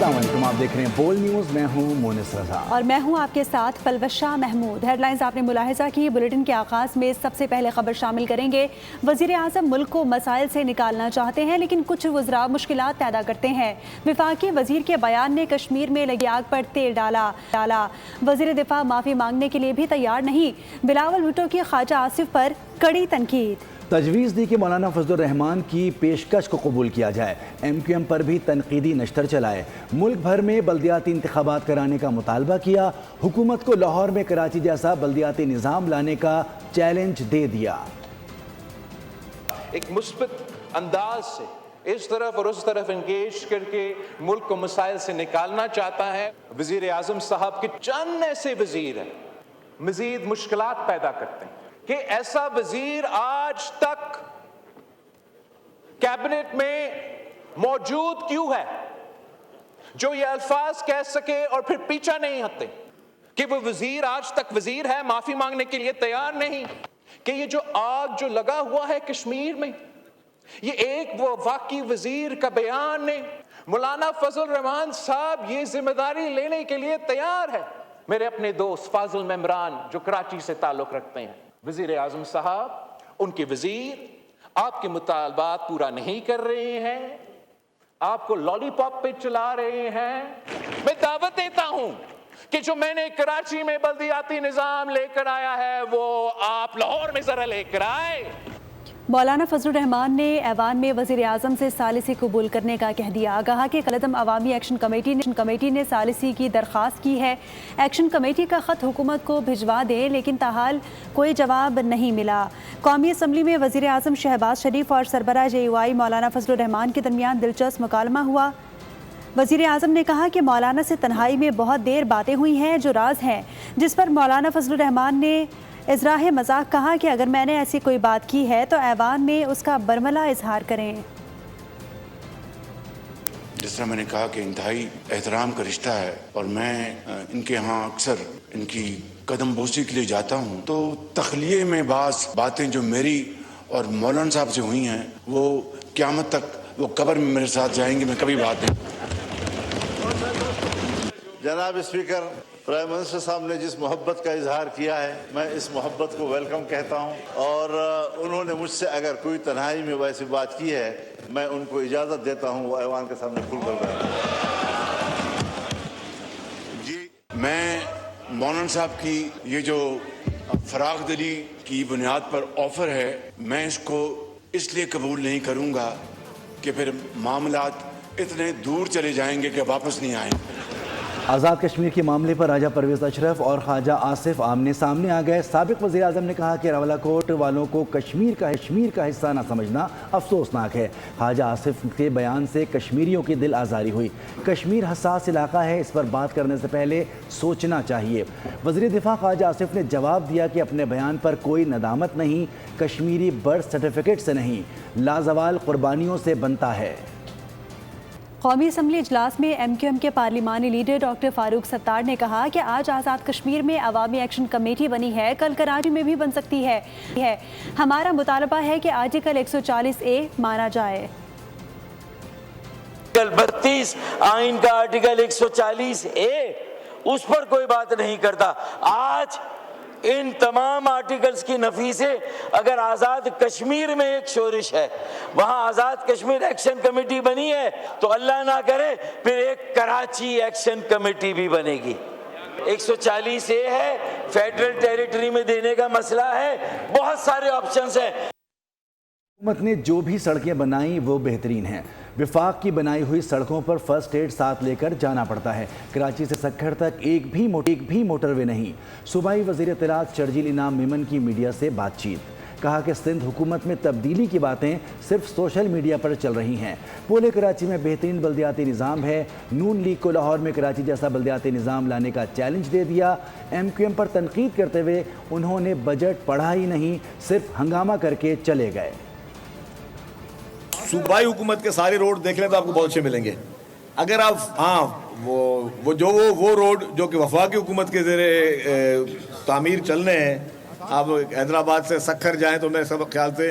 السلام علیکم، آپ دیکھ رہے ہیں بول نیوز، میں ہوں مونس رضا اور میں ہوں آپ کے ساتھ پلوش شاہ محمود۔ ہیڈ لائنز آپ نے ملاحظہ کی، بلیٹن کے آغاز میں سب سے پہلے خبر شامل کریں گے۔ وزیر اعظم ملک کو مسائل سے نکالنا چاہتے ہیں لیکن کچھ وزراء مشکلات پیدا کرتے ہیں۔ وفاقی وزیر کے بیان نے کشمیر میں لگی آگ پر تیل ڈالا۔ وزیر دفاع معافی مانگنے کے لیے بھی تیار نہیں۔ بلاول بھٹو کی خواجہ آصف پر کڑی تنقید۔ تجویز دی کہ مولانا فضل الرحمان کی پیشکش کو قبول کیا جائے۔ ایم کیو ایم پر بھی تنقیدی نشتر چلائے۔ ملک بھر میں بلدیاتی انتخابات کرانے کا مطالبہ کیا۔ حکومت کو لاہور میں کراچی جیسا بلدیاتی نظام لانے کا چیلنج دے دیا۔ ایک مثبت انداز سے اس طرف اور اس طرف انگیج کر کے ملک کو مسائل سے نکالنا چاہتا ہے۔ وزیر اعظم صاحب کے چند ایسے وزیر ہیں مزید مشکلات پیدا کرتے ہیں کہ ایسا وزیر آج تک کیبنٹ میں موجود کیوں ہے جو یہ الفاظ کہہ سکے اور پھر پیچھا نہیں ہٹتے کہ وہ وزیر آج تک وزیر ہے، معافی مانگنے کے لیے تیار نہیں، کہ یہ جو آگ جو لگا ہوا ہے کشمیر میں یہ ایک وہ واقعی وزیر کا بیان نہیں۔ مولانا فضل الرحمان صاحب یہ ذمہ داری لینے کے لیے تیار ہے۔ میرے اپنے دوست فاضل ممبران جو کراچی سے تعلق رکھتے ہیں، وزیر اعظم صاحب ان کے وزیر آپ کے مطالبات پورا نہیں کر رہے ہیں، آپ کو لالی پاپ پہ چلا رہے ہیں۔ میں دعوت دیتا ہوں کہ جو میں نے کراچی میں بلدیاتی نظام لے کر آیا ہے وہ آپ لاہور میں ذرا لے کر آئے۔ مولانا فضل الرحمان نے ایوان میں وزیر اعظم سے ثالثی قبول کرنے کا کہہ دیا۔ کہا کہ قلعدم عوامی ایکشن کمیٹی نے ثالثی کی درخواست کی ہے۔ ایکشن کمیٹی کا خط حکومت کو بھجوا دے لیکن تاحال کوئی جواب نہیں ملا۔ قومی اسمبلی میں وزیر اعظم شہباز شریف اور سربراہ JUI مولانا فضل الرحمان کے درمیان دلچسپ مکالمہ ہوا۔ وزیر اعظم نے کہا کہ مولانا سے تنہائی میں بہت دیر باتیں ہوئی ہیں جو راز ہیں، جس پر مولانا فضل الرحمان نے اظہار مذاق کہا کہ اگر میں نے ایسی کوئی بات کی ہے تو ایوان میں اس کا برملا اظہار کریں۔ جس طرح میں نے کہا کہ انتہائی احترام کا رشتہ ہے اور میں ان کے ہاں اکثر ان کی قدم بوسی کے لیے جاتا ہوں، تو تخلیے میں بعض باتیں جو میری اور مولانا صاحب سے ہوئی ہیں وہ قیامت تک وہ قبر میں میرے ساتھ جائیں گے، میں کبھی بات نہیں۔ جناب اسپیکر، پرائم منسٹر صاحب نے جس محبت کا اظہار کیا ہے میں اس محبت کو ویلکم کہتا ہوں، اور انہوں نے مجھ سے اگر کوئی تنہائی میں ویسی بات کی ہے میں ان کو اجازت دیتا ہوں وہ ایوان کے سامنے کھل کر رہا جی، میں مولانا صاحب کی یہ جو فراغ دلی کی بنیاد پر آفر ہے میں اس کو اس لیے قبول نہیں کروں گا کہ پھر معاملات اتنے دور چلے جائیں گے کہ واپس نہیں آئیں۔ آزاد کشمیر کے معاملے پر راجہ پرویز اشرف اور خواجہ آصف آمنے سامنے آ گئے۔ سابق وزیر اعظم نے کہا کہ راولاکوٹ والوں کو کشمیر کا حصہ نہ سمجھنا افسوسناک ہے۔ خواجہ آصف کے بیان سے کشمیریوں کی دل آزاری ہوئی۔ کشمیر حساس علاقہ ہے، اس پر بات کرنے سے پہلے سوچنا چاہیے۔ وزیر دفاع خواجہ آصف نے جواب دیا کہ اپنے بیان پر کوئی ندامت نہیں، کشمیری برتھ سرٹیفکیٹ سے نہیں، لازوال قربانیوں سے بنتا ہے۔ قومی اسمبلی اجلاس میں MQM کے پارلیمانی لیڈر ڈاکٹر فاروق ستار نے کہا کہ آج آزاد کشمیر میں عوامی ایکشن کمیٹی بنی ہے، کل کراچی میں بھی بن سکتی ہے۔ ہمارا مطالبہ ہے کہ آرٹیکل 140A مانا جائے۔ آرٹیکل 32 آئین کا آرٹیکل 140A اس پر کوئی بات نہیں کرتا۔ آج ان تمام آرٹیکلز کی نفی سے اگر آزاد کشمیر میں ایک شورش ہے، وہاں آزاد کشمیر ایکشن کمیٹی بنی ہے، تو اللہ نہ کرے پھر ایک کراچی ایکشن کمیٹی بھی بنے گی۔ 140A ہے، فیڈرل ٹیریٹری میں دینے کا مسئلہ ہے، بہت سارے آپشنز ہیں۔ حکومت نے جو بھی سڑکیں بنائیں وہ بہترین ہیں۔ وفاق کی بنائی ہوئی سڑکوں پر فرسٹ ایڈ ساتھ لے کر جانا پڑتا ہے۔ کراچی سے سکھر تک ایک بھی موٹر وے نہیں۔ صوبائی وزیر اطلاعات شرجیل انعام میمن کی میڈیا سے بات چیت۔ کہا کہ سندھ حکومت میں تبدیلی کی باتیں صرف سوشل میڈیا پر چل رہی ہیں۔ بولے کراچی میں بہترین بلدیاتی نظام ہے۔ نون لیگ کو لاہور میں کراچی جیسا بلدیاتی نظام لانے کا چیلنج دے دیا۔ MQM پر تنقید کرتے ہوئے انہوں نے بجٹ پڑھا ہی نہیں، صرف ہنگامہ کر کے چلے گئے۔ صوبائی حکومت کے سارے روڈ دیکھ لیں تو آپ کو بہت اچھے ملیں گے۔ اگر آپ وہ روڈ جو کہ وفاقی حکومت کے زیر تعمیر چل رہے ہیں، آپ حیدرآباد سے سکھر جائیں تو میرے سب خیال سے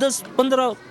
10-15